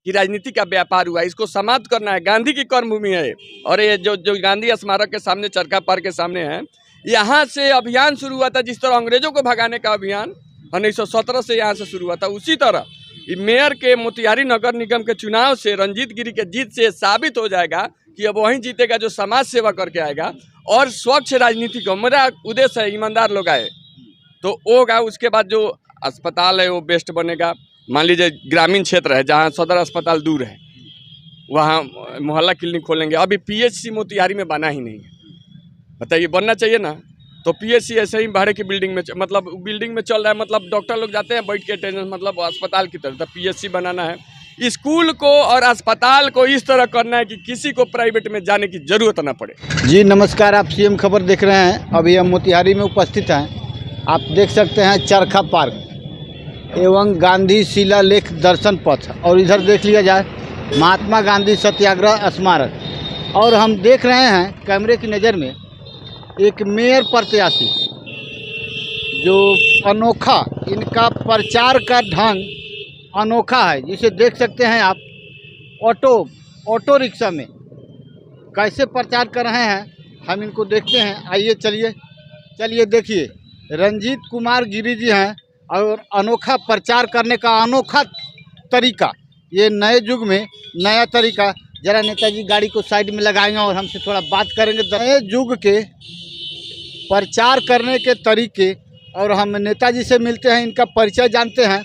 कि राजनीति का व्यापार हुआ, इसको समाप्त करना है। गांधी की कर्मभूमि है और ये जो गांधी स्मारक के सामने, चरखा पार्क के सामने है, यहाँ से अभियान शुरू हुआ था। जिस तरह अंग्रेजों को भगाने का अभियान 1917 से यहाँ से शुरू हुआ था, उसी तरह मेयर के मोतिहारी नगर निगम के चुनाव से रंजीत गिरी के जीत से साबित हो जाएगा कि अब वही जीतेगा जो समाज सेवा करके आएगा और स्वच्छ राजनीति को। मेरा उद्देश्य है ईमानदार लोग आए तो होगा। उसके बाद जो अस्पताल है वो बेस्ट बनेगा। मान लीजिए ग्रामीण क्षेत्र है जहाँ सदर अस्पताल दूर है, वहाँ मोहल्ला क्लिनिक खोलेंगे। अभी पीएचसी मोतिहारी में बना ही नहीं है, बताइए, बनना चाहिए ना। तो पीएचसी ऐसे ही भाड़े की बिल्डिंग में मतलब बिल्डिंग में चल रहा है, मतलब डॉक्टर लोग जाते हैं बैठ के अटेंडेंस, मतलब अस्पताल की तरह। तो पीएचसी बनाना है। स्कूल को और अस्पताल को इस तरह करना है कि किसी को प्राइवेट में जाने की जरूरत ना पड़े। जी नमस्कार, आप सीएम खबर देख रहे हैं। अभी हम मोतिहारी में उपस्थित हैं। आप देख सकते हैं चरखा पार्क एवं गांधी शिलालेख दर्शन पथ, और इधर देख लिया जाए महात्मा गांधी सत्याग्रह स्मारक। और हम देख रहे हैं कैमरे की नज़र में एक मेयर प्रत्याशी जो अनोखा, इनका प्रचार का ढंग अनोखा है, जिसे देख सकते हैं आप। ऑटो रिक्शा में कैसे प्रचार कर रहे हैं, हम इनको देखते हैं। आइए चलिए देखिए, रंजीत कुमार गिरी जी हैं और अनोखा प्रचार करने का अनोखा तरीका, ये नए युग में नया तरीका। जरा नेताजी गाड़ी को साइड में लगाएंगे और हमसे थोड़ा बात करेंगे नए युग के प्रचार करने के तरीके, और हम नेताजी से मिलते हैं, इनका परिचय जानते हैं।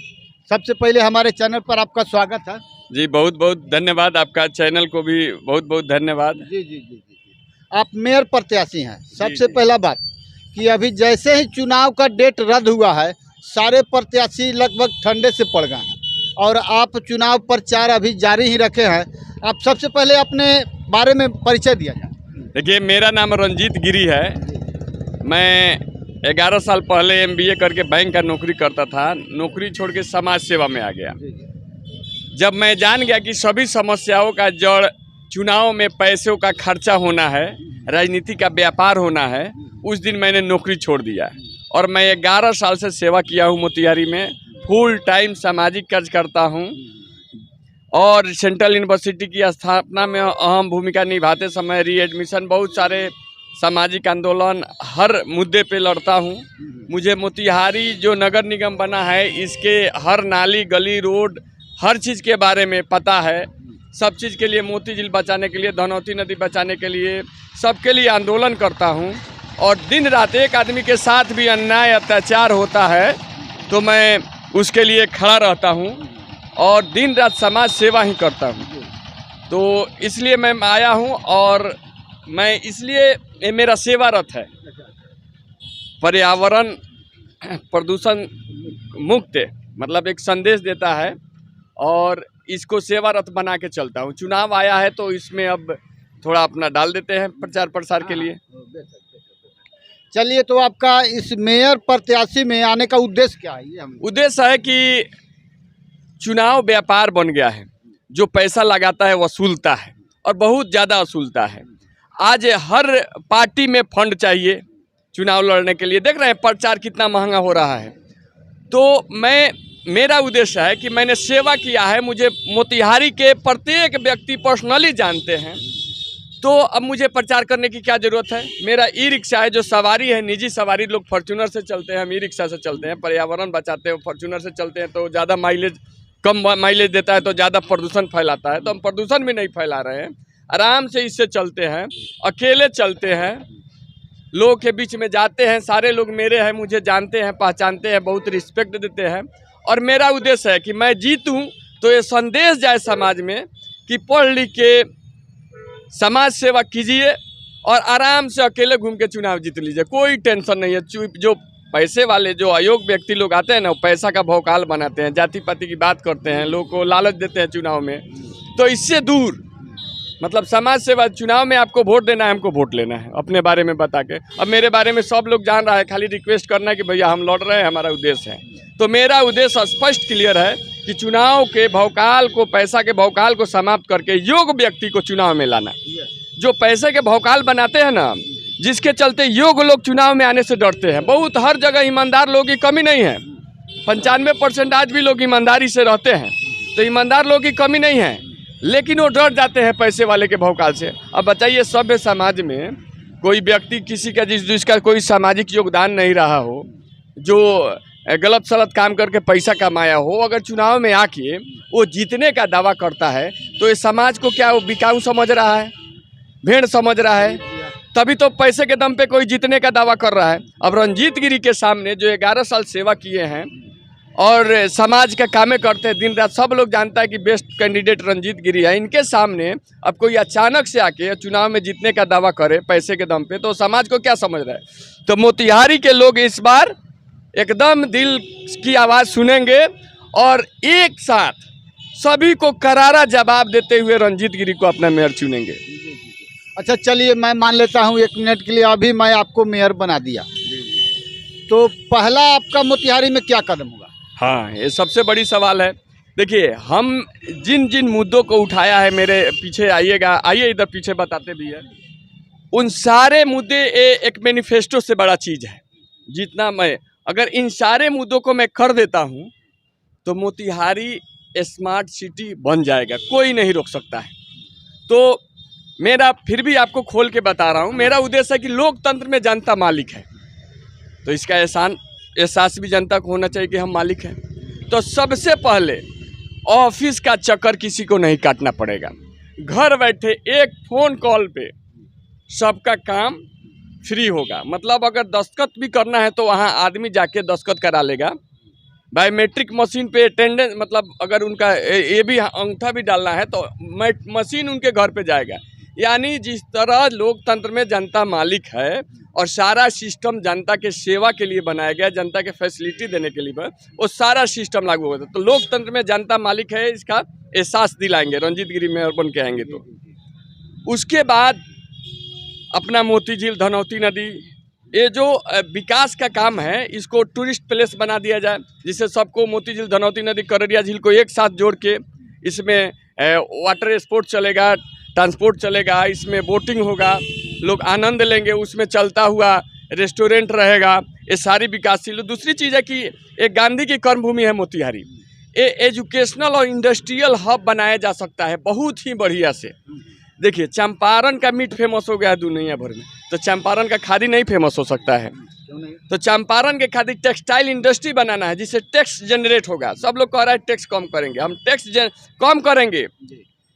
सबसे पहले हमारे चैनल पर आपका स्वागत है। जी बहुत बहुत धन्यवाद, आपका चैनल को भी बहुत बहुत धन्यवाद। जी। आप मेयर प्रत्याशी हैं। सबसे पहला बात कि अभी जैसे ही चुनाव का डेट रद्द हुआ है, सारे प्रत्याशी लगभग ठंडे से पड़ गए हैं और आप चुनाव प्रचार अभी जारी ही रखे हैं। आप सबसे पहले अपने बारे में परिचय दिया जाए। देखिए, मेरा नाम रंजीत गिरी है। मैं 11 साल पहले MBA करके बैंक का नौकरी करता था। नौकरी छोड़ के समाज सेवा में आ गया। जब मैं जान गया कि सभी समस्याओं का जड़ चुनाव में पैसों का खर्चा होना है, राजनीति का व्यापार होना है, उस दिन मैंने नौकरी छोड़ दिया और मैं 11 साल से सेवा किया हूँ मोतिहारी में। फुल टाइम सामाजिक कार्य करता हूँ और सेंट्रल यूनिवर्सिटी की स्थापना में अहम भूमिका निभाते समय रीएडमिशन, बहुत सारे सामाजिक आंदोलन, हर मुद्दे पे लड़ता हूँ। मुझे मोतिहारी जो नगर निगम बना है, इसके हर नाली गली रोड हर चीज़ के बारे में पता है। सब चीज़ के लिए, मोती झील बचाने के लिए, धनौती नदी बचाने के लिए, सबके लिए आंदोलन करता हूँ। और दिन रात एक आदमी के साथ भी अन्याय अत्याचार होता है तो मैं उसके लिए खड़ा रहता हूँ और दिन रात समाज सेवा ही करता हूँ। तो इसलिए मैं आया हूँ और मैं इसलिए, ये मेरा सेवा रथ है। पर्यावरण प्रदूषण मुक्त, मतलब एक संदेश देता है और इसको सेवा रथ बना के चलता हूँ। चुनाव आया है तो इसमें अब थोड़ा अपना डाल देते हैं प्रचार प्रसार के लिए। चलिए, तो आपका इस मेयर प्रत्याशी में आने का उद्देश्य क्या है? उद्देश्य है कि चुनाव व्यापार बन गया है। जो पैसा लगाता है वसूलता है और बहुत ज़्यादा वसूलता है। आज हर पार्टी में फंड चाहिए चुनाव लड़ने के लिए। देख रहे हैं प्रचार कितना महंगा हो रहा है। तो मेरा उद्देश्य है कि मैंने सेवा किया है, मुझे मोतिहारी के प्रत्येक व्यक्ति पर्सनली जानते हैं, तो अब मुझे प्रचार करने की क्या ज़रूरत है। मेरा ई रिक्शा है, जो सवारी है निजी सवारी, लोग फॉर्च्यूनर से चलते हैं, हम ई रिक्शा से चलते हैं, पर्यावरण बचाते हैं। फॉर्च्यूनर से चलते हैं तो ज़्यादा माइलेज, कम माइलेज देता है तो ज़्यादा प्रदूषण फैलाता है, तो हम प्रदूषण भी नहीं फैला रहे हैं। आराम से इससे चलते हैं, अकेले चलते हैं, लोगों के बीच में जाते हैं। सारे लोग मेरे हैं, मुझे जानते हैं, पहचानते हैं, बहुत रिस्पेक्ट देते हैं। और मेरा उद्देश्य है कि मैं जीतूं तो ये संदेश जाए समाज में कि पढ़ लिख के समाज सेवा कीजिए और आराम से अकेले घूम के चुनाव जीत लीजिए, कोई टेंशन नहीं है। जो पैसे वाले, जो अयोग्य व्यक्ति लोग आते हैं ना, वो पैसा का भौकाल बनाते हैं, जाति पाति की बात करते हैं, लोगों को लालच देते हैं चुनाव में। तो इससे दूर, मतलब समाज सेवा, चुनाव में आपको वोट देना है, हमको वोट लेना है, अपने बारे में बता के। अब मेरे बारे में सब लोग जान रहा है, खाली रिक्वेस्ट करना है कि भैया हम लड़ रहे हैं, हमारा उद्देश्य है। तो मेरा उद्देश्य स्पष्ट क्लियर है कि चुनाव के भौकाल को, पैसा के भौकाल को समाप्त करके योग्य व्यक्ति को चुनाव में लाना। जो पैसे के भौकाल बनाते हैं ना, जिसके चलते योग्य लोग चुनाव में आने से डरते हैं। बहुत हर जगह ईमानदार लोगों की कमी नहीं है, 95% आज भी लोग ईमानदारी से रहते हैं। तो ईमानदार लोगों की कमी नहीं है, लेकिन वो डर जाते हैं पैसे वाले के भौकाल से। अब बताइए, सभ्य समाज में कोई व्यक्ति किसी का जिसका कोई सामाजिक योगदान नहीं रहा हो, जो गलत सलत काम करके पैसा कमाया हो, अगर चुनाव में आके वो जीतने का दावा करता है तो ये समाज को क्या वो बिकाऊ समझ रहा है, भेड़ समझ रहा है? तभी तो पैसे के दम पे कोई जीतने का दावा कर रहा है। अब रंजीत गिरी के सामने जो 11 साल सेवा किए हैं और समाज का कामें करते हैं दिन रात, सब लोग जानता है कि बेस्ट कैंडिडेट रंजीत गिरी है। इनके सामने अब कोई अचानक से आके चुनाव में जीतने का दावा करे पैसे के दम पे, तो समाज को क्या समझ रहा है? तो मोतिहारी के लोग इस बार एकदम दिल की आवाज़ सुनेंगे और एक साथ सभी को करारा जवाब देते हुए रंजीत गिरी को अपना मेयर चुनेंगे। अच्छा चलिए, मैं मान लेता हूँ 1 मिनट के लिए, अभी मैं आपको मेयर बना दिया, तो पहला आपका मोतिहारी में क्या कदम होगा? हाँ, ये सबसे बड़ी सवाल है। देखिए, हम जिन जिन मुद्दों को उठाया है, मेरे पीछे आइएगा, आइए इधर पीछे बताते भी है, उन सारे मुद्दे एक मैनिफेस्टो से बड़ा चीज़ है। जितना मैं अगर इन सारे मुद्दों को मैं कर देता हूँ तो मोतिहारी स्मार्ट सिटी बन जाएगा, कोई नहीं रोक सकता है। तो मेरा फिर भी आपको खोल के बता रहा हूँ, मेरा उद्देश्य है कि लोकतंत्र में जनता मालिक है, तो इसका एहसास भी जनता को होना चाहिए कि हम मालिक हैं। तो सबसे पहले ऑफिस का चक्कर किसी को नहीं काटना पड़ेगा। घर बैठे एक फ़ोन कॉल पे सबका काम फ्री होगा। मतलब अगर दस्तखत भी करना है तो वहाँ आदमी जाके दस्तखत करा लेगा। बायोमेट्रिक मशीन पे अटेंडेंस, मतलब अगर उनका ये भी अंगूठा भी डालना है तो मशीन उनके घर पे जाएगा। यानी जिस तरह लोकतंत्र में जनता मालिक है और सारा सिस्टम जनता के सेवा के लिए बनाया गया, जनता के फैसिलिटी देने के लिए, वो सारा सिस्टम लागू होता है। तो लोकतंत्र में जनता मालिक है, इसका एहसास दिलाएंगे रंजीत गिरी मेयर बन के आएंगे तो। उसके बाद अपना मोती झील, धनौती नदी, ये जो विकास का काम है, इसको टूरिस्ट प्लेस बना दिया जाए, जिससे सबको मोती झील, धनौती नदी, कररिया झील को एक साथ जोड़ के इसमें वाटर स्पोर्ट चलेगा, ट्रांसपोर्ट चलेगा, इसमें बोटिंग होगा, लोग आनंद लेंगे, उसमें चलता हुआ रेस्टोरेंट रहेगा। ये सारी विकासशील। दूसरी चीज़ है कि एक गांधी की कर्मभूमि है मोतिहारी, ये एजुकेशनल और इंडस्ट्रियल हब बनाया जा सकता है बहुत ही बढ़िया से। देखिए, चंपारण का मीट फेमस हो गया है दुनिया भर में, तो चंपारण का खादी नहीं फेमस हो सकता है? तो चंपारण के खादी टेक्सटाइल इंडस्ट्री बनाना है, जिससे टैक्स जनरेट होगा। सब लोग कह रहा है टैक्स कम करेंगे, हम टैक्स कम करेंगे,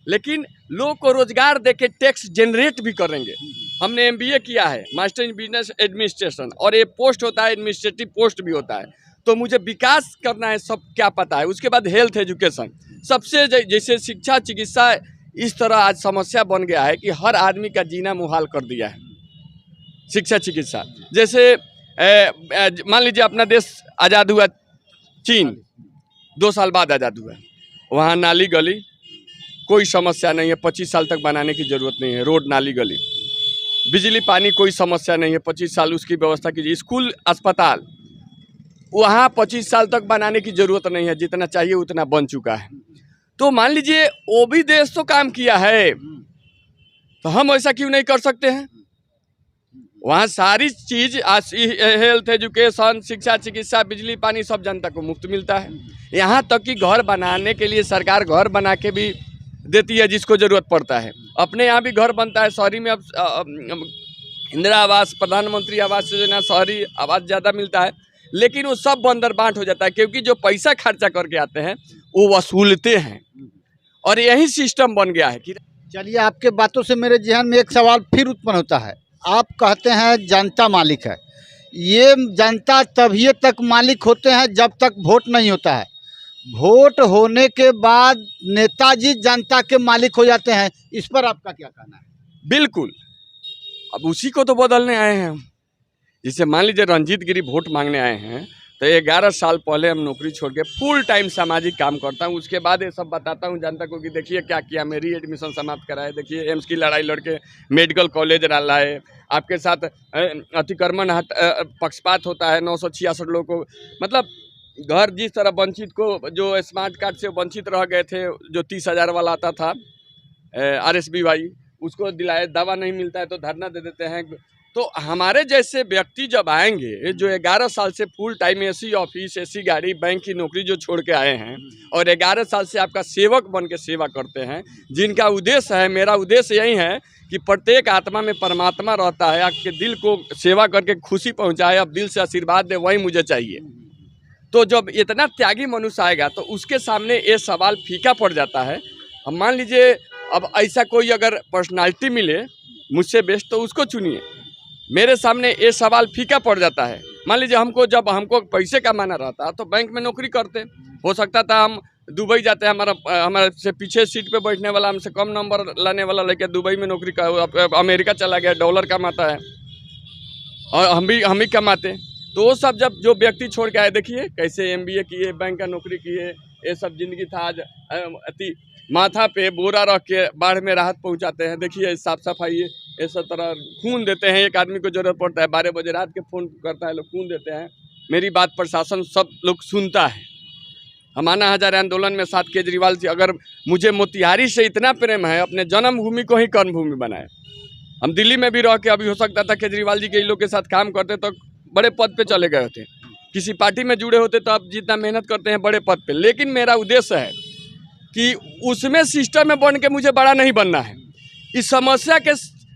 लेकिन लोग को रोजगार देके टैक्स जनरेट भी करेंगे। हमने MBA किया है, मास्टर इन बिजनेस एडमिनिस्ट्रेशन, और ये पोस्ट होता है एडमिनिस्ट्रेटिव पोस्ट भी होता है। तो मुझे विकास करना है, सब क्या पता है। उसके बाद हेल्थ एजुकेशन, सबसे जैसे शिक्षा, चिकित्सा, इस तरह आज समस्या बन गया है कि हर आदमी का जीना मुहाल कर दिया है। शिक्षा, चिकित्सा, जैसे मान लीजिए अपना देश आज़ाद हुआ, चीन 2 साल बाद आज़ाद हुआ, वहाँ नाली गली कोई समस्या नहीं है, 25 साल तक बनाने की ज़रूरत नहीं है। रोड, नाली, गली, बिजली, पानी कोई समस्या नहीं है, 25 साल उसकी व्यवस्था कीजिए। स्कूल, अस्पताल, वहाँ 25 साल तक बनाने की ज़रूरत नहीं है, जितना चाहिए उतना बन चुका है। तो मान लीजिए वो भी देश तो काम किया है, तो हम ऐसा क्यों नहीं कर सकते हैं? वहाँ सारी चीज़, हेल्थ, एजुकेशन, शिक्षा, चिकित्सा, बिजली, पानी सब जनता को मुफ्त मिलता है। यहाँ तक कि घर बनाने के लिए सरकार घर बना के भी देती है जिसको ज़रूरत पड़ता है। अपने यहाँ भी घर बनता है, शहरी में अब इंदिरा आवास, प्रधानमंत्री आवास योजना, शहरी आवास ज़्यादा मिलता है, लेकिन वो सब बंदर बांट हो जाता है, क्योंकि जो पैसा खर्चा करके आते हैं वो वसूलते हैं, और यही सिस्टम बन गया है कि। चलिए, आपके बातों से मेरे जहन में एक सवाल फिर उत्पन्न होता है। आप कहते हैं जनता मालिक है, ये जनता तभी तक मालिक होते हैं जब तक वोट नहीं होता है। वोट होने के बाद नेताजी जनता के मालिक हो जाते हैं, इस पर आपका क्या कहना है? बिल्कुल, अब उसी को तो बदलने आए हैं हम। जैसे मान लीजिए रंजीत गिरी वोट मांगने आए हैं, तो 11 साल पहले हम नौकरी छोड़ के फुल टाइम सामाजिक काम करता हूँ। उसके बाद ये सब बताता हूँ जनता को कि देखिए क्या किया, मेरी एडमिशन समाप्त कराए, देखिए एम्स की लड़ाई लड़के मेडिकल कॉलेज लाए, आपके साथ अतिक्रमण पक्षपात होता है, 966 लोगों को, मतलब घर जिस तरह वंचित को, जो स्मार्ट कार्ड से वंचित रह गए थे, जो 30,000 वाला आता था RSBY, उसको दिलाए, दवा नहीं मिलता है तो धरना दे देते हैं, तो हमारे जैसे व्यक्ति जब आएंगे, जो 11 साल से full time AC office, AC गाड़ी, बैंक की नौकरी जो छोड़ के आए हैं और 11 साल से आपका सेवक बन के सेवा करते हैं, जिनका उद्देश्य है, मेरा उद्देश्य यही है कि प्रत्येक आत्मा में परमात्मा रहता है, आपके दिल को सेवा करके खुशी पहुंचाए, अब दिल से आशीर्वाद दे, वही मुझे चाहिए। तो जब इतना त्यागी मनुष्य आएगा तो उसके सामने ये सवाल फीका पड़ जाता है। अब मान लीजिए, अब ऐसा कोई अगर पर्सनालिटी मिले मुझसे बेस्ट, तो उसको चुनिए। मेरे सामने ये सवाल फीका पड़ जाता है। मान लीजिए जब हमको पैसे कमाना रहता तो बैंक में नौकरी करते, हो सकता था हम दुबई जाते हैं, हमारे से पीछे सीट पे बैठने वाला, हमसे कम नंबर लाने वाला लड़का दुबई में नौकरी कर, अमेरिका चला गया, डॉलर कमाता है और हम भी कमाते। तो वो सब जब जो व्यक्ति छोड़ के आए, देखिए कैसे MBA किए, बैंक का नौकरी किए, ये सब जिंदगी था। आज अति माथा पे बोरा रख के बाढ़ में राहत पहुंचाते हैं। देखिए साफ सफाई, ये सब तरह खून देते हैं। एक आदमी को जरूरत पड़ता है, 12 बजे रात के फ़ोन करता है, लोग खून देते हैं। मेरी बात प्रशासन सब लोग सुनता है। हम अन्ना हजारे आंदोलन में साथ केजरीवाल जी, अगर मुझे मोतिहारी से इतना प्रेम है, अपने जन्मभूमि को ही कर्मभूमि बनाए। हम दिल्ली में भी रह के, अभी हो सकता था केजरीवाल जी के लोग के साथ काम करते तो बड़े पद पे चले गए होते, किसी पार्टी में जुड़े होते तो अब जितना मेहनत करते हैं बड़े पद पे। लेकिन मेरा उद्देश्य है कि उसमें सिस्टम में बन के मुझे बड़ा नहीं बनना है, इस समस्या के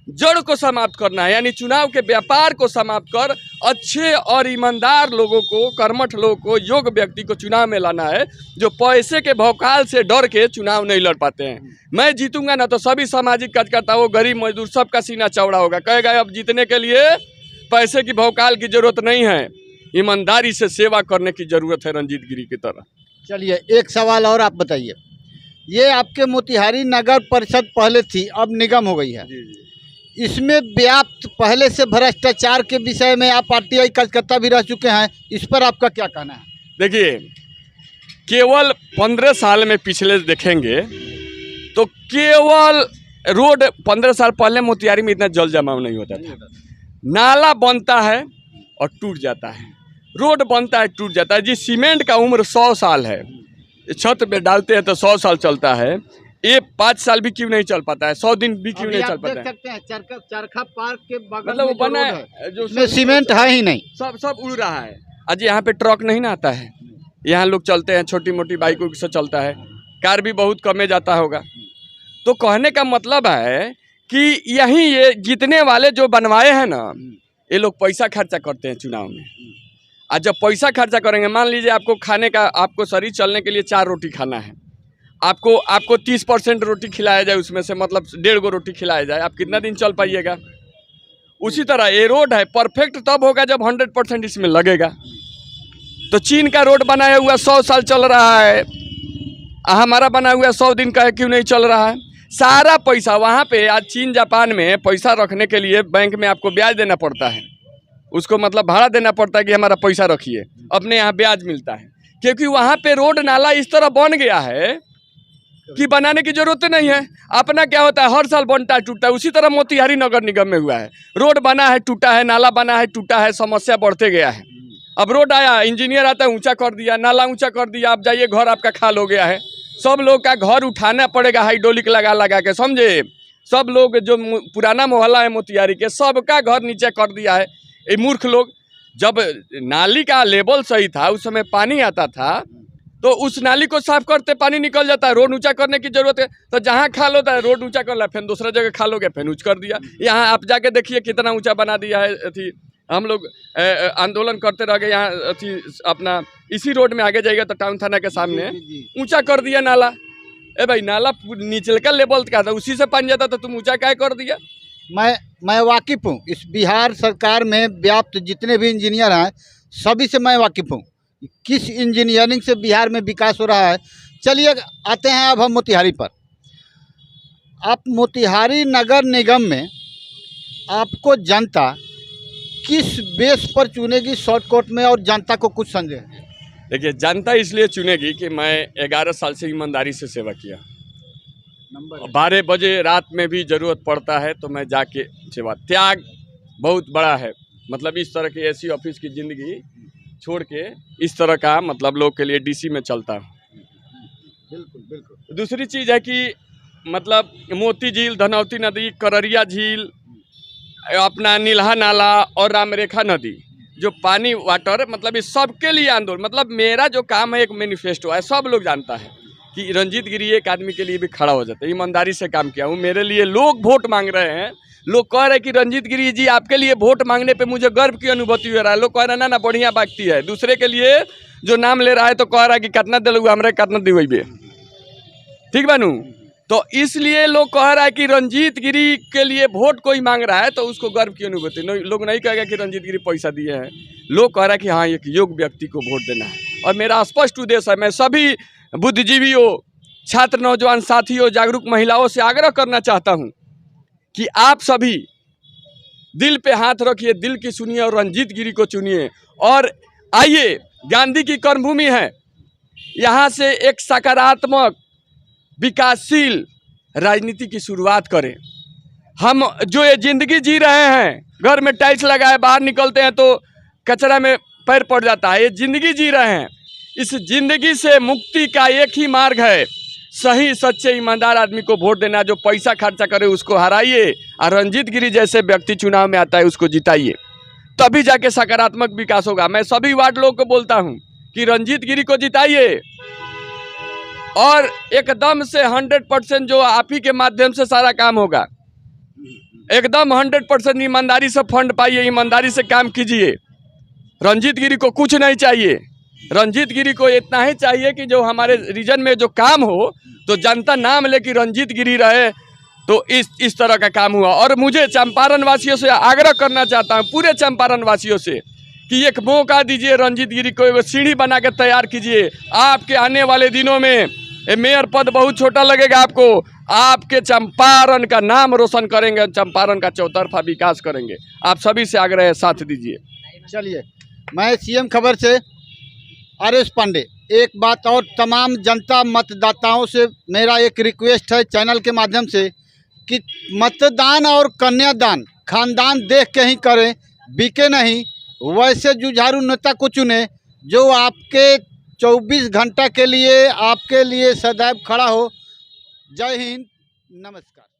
जड़ को समाप्त करना है, यानी चुनाव के व्यापार को समाप्त कर अच्छे और ईमानदार लोगों को, कर्मठ लोगों को, योग्य व्यक्ति को चुनाव में लाना है, जो पैसे के भौकाल से डर के चुनाव नहीं लड़ पाते हैं। मैं जीतूंगा ना तो सभी सामाजिक कार्यकर्ताओं, गरीब मजदूर, सबका सीना चौड़ा होगा, कहेगा अब जीतने के लिए पैसे की भौकाल की जरूरत नहीं है, ईमानदारी से सेवा करने की जरूरत है, रंजीत गिरी की तरह। चलिए एक सवाल और आप बताइए, ये आपके मोतिहारी नगर परिषद पहले थी, अब निगम हो गई है, इसमें व्याप्त पहले से भ्रष्टाचार के विषय में आप RTI कलकत्ता भी रह चुके हैं, इस पर आपका क्या कहना है? देखिए, केवल 15 साल में पिछले देखेंगे तो केवल रोड 15 साल पहले मोतिहारी में इतना जल जमाव नहीं होता था। नाला बनता है और टूट जाता है, रोड बनता है टूट जाता है। जी सीमेंट का उम्र 100 साल है, छत पे डालते हैं तो 100 साल चलता है, ये 5 साल भी क्यों नहीं चल पाता है, 100 दिन भी क्यों नहीं चल पाता है। देख सकते हैं चरखा पार्क के बगल मतलब वो में बना है, जो उसमें सीमेंट है ही नहीं, सब उड़ रहा है। आज यहाँ पे ट्रक नहीं ना आता है, यहाँ लोग चलते हैं, छोटी मोटी बाइकों से चलता है, कार भी बहुत कमे जाता होगा। तो कहने का मतलब है कि यही ये जीतने वाले जो बनवाए हैं ना, ये लोग पैसा खर्चा करते हैं चुनाव में। आज जब पैसा खर्चा करेंगे, मान लीजिए आपको खाने का, आपको शरीर चलने के लिए 4 रोटी खाना है, आपको 30% रोटी खिलाया जाए, उसमें से मतलब 1.5 गो रोटी खिलाया जाए, आप कितना दिन चल पाइएगा? उसी तरह ये रोड है, परफेक्ट तब होगा जब 100% इसमें लगेगा। तो चीन का रोड बनाया हुआ 100 साल चल रहा है, हमारा बना हुआ 100 दिन का है, क्यों नहीं चल रहा है? सारा पैसा वहाँ पे, आज चीन जापान में पैसा रखने के लिए बैंक में आपको ब्याज देना पड़ता है, उसको मतलब भाड़ा देना पड़ता है कि हमारा पैसा रखिए, अपने यहाँ ब्याज मिलता है, क्योंकि वहाँ पे रोड नाला इस तरह बन गया है कि बनाने की जरूरत नहीं है। अपना क्या होता है, हर साल बनता है टूटता है। उसी तरह मोतिहारी नगर निगम में हुआ है, रोड बना है टूटा है, नाला बना है टूटा है, समस्या बढ़ते गया है। अब रोड आया, इंजीनियर आता है, ऊंचा कर दिया, नाला ऊंचा कर दिया, अब जाइए घर आपका खाल हो गया है। सब लोग का घर उठाना पड़ेगा हाइड्रोलिक लगा के, समझे? सब लोग जो पुराना मोहल्ला है मोतिहारी के, सबका घर नीचे कर दिया है। ये मूर्ख लोग, जब नाली का लेवल सही था, उस समय पानी आता था, तो उस नाली को साफ करते पानी निकल जाता है। रोड ऊंचा करने की जरूरत है, तो जहाँ खाल होता है रोड ऊंचा कर लिया, फिर दूसरा जगह खाल हो गया, फिर ऊंच कर दिया। यहाँ आप जाके देखिए कितना ऊंचा बना दिया है। अथी हम लोग आंदोलन करते रह गए, यहाँ अथी अपना इसी रोड में आगे जाएगा तो टाउन थाना के सामने ऊंचा कर दिया नाला। ए भाई, नाला नीचे का लेवल क्या था, उसी से पानी जाता, तो तुम ऊंचा क्या कर दिया? मैं वाकिफ़ हूँ, इस बिहार सरकार में व्याप्त जितने भी इंजीनियर हैं सभी से मैं वाकिफ़ हूँ, किस इंजीनियरिंग से बिहार में विकास हो रहा है। चलिए आते हैं अब हम मोतिहारी पर। आप मोतिहारी नगर निगम में आपको जनता किस बेस पर चुनेगी शॉर्टकट में, और जनता को कुछ संदेह? देखिए, जनता इसलिए चुनेगी कि मैं 11 साल से ईमानदारी से सेवा किया, 12 बजे रात में भी ज़रूरत पड़ता है तो मैं जाके सेवा, त्याग बहुत बड़ा है। मतलब इस तरह की ऐसी ऑफिस की ज़िंदगी छोड़ के इस तरह का मतलब लोग के लिए DC में चलता हूँ। बिल्कुल बिल्कुल। दूसरी चीज़ है कि मतलब मोती झील, धनौती नदी, कररिया झील, अपना नीलहा नाला और रामरेखा नदी, जो पानी वाटर, मतलब इस सबके लिए आंदोलन, मतलब मेरा जो काम है एक मैनिफेस्टो है, सब लोग जानता है कि रंजीत गिरी एक आदमी के लिए भी खड़ा हो जाता है, ईमानदारी से काम किया हूँ। मेरे लिए लोग वोट मांग रहे हैं, लोग कह रहे हैं कि रंजीत गिरी जी आपके लिए वोट मांगने पे मुझे गर्व की अनुभूति हो रहा है। लोग कह रहे हैं ना बढ़िया व्यक्ति है, दूसरे के लिए जो नाम ले रहा है तो कह रहा है कि कितना दिलू हमारे कितना दिवेबे, ठीक बानू। तो इसलिए लोग कह रहा है कि रंजीत गिरी के लिए वोट कोई मांग रहा है तो उसको गर्व की अनुभूति। लोग नहीं कहेगा कि रंजीत गिरी पैसा दिए हैं, लोग कह रहा है कि हाँ एक योग्य व्यक्ति को वोट देना है। और मेरा स्पष्ट उद्देश्य है, मैं सभी बुद्धिजीवियों, छात्र, नौजवान साथियों, जागरूक महिलाओं से आग्रह करना चाहता हूँ कि आप सभी दिल पे हाथ रखिए, दिल की सुनिए और रंजीत गिरी को चुनिए। और आइए, गांधी की कर्मभूमि है, यहाँ से एक सकारात्मक विकासशील राजनीति की शुरुआत करें। हम जो ये जिंदगी जी रहे हैं, घर में टाइल्स लगाए बाहर निकलते हैं तो कचरा में पैर पड़ जाता है, ये जिंदगी जी रहे हैं। इस जिंदगी से मुक्ति का एक ही मार्ग है, सही सच्चे ईमानदार आदमी को वोट देना, जो पैसा खर्चा करे उसको हराइए और रंजीत गिरी जैसे व्यक्ति चुनाव में आता है उसको जिताइए, तभी जाके सकारात्मक विकास होगा। मैं सभी वार्ड लोगों को बोलता हूं कि रंजीत गिरी को जिताइए और एकदम से 100% जो आप ही के माध्यम से सारा काम होगा, एकदम 100% ईमानदारी से फंड पाइए, ईमानदारी से काम कीजिए। रंजीत गिरी को कुछ नहीं चाहिए, रंजीत गिरी को इतना ही चाहिए कि जो हमारे रीजन में जो काम हो तो जनता नाम ले कि रंजीत गिरी रहे, तो इस तरह का काम हुआ। और मुझे चंपारण वासियों से आग्रह करना चाहता हूँ, पूरे चंपारण वासियों से, कि एक मौका दीजिए रंजीत गिरी को, एक सीढ़ी बना के तैयार कीजिए। आपके आने वाले दिनों में मेयर पद बहुत छोटा लगेगा आपको, आपके चंपारण का नाम रोशन करेंगे, चंपारण का चौतरफा विकास करेंगे। आप सभी से आग्रह है, साथ दीजिए। चलिए, मैं सीएम खबर से आर.एस. पांडे। एक बात और, तमाम जनता मतदाताओं से मेरा एक रिक्वेस्ट है चैनल के माध्यम से कि मतदान और कन्यादान खानदान देख के ही करें, बिके नहीं। वैसे जुझारू नेता को चुने जो आपके 24 घंटा के लिए आपके लिए सदैव खड़ा हो। जय हिंद, नमस्कार।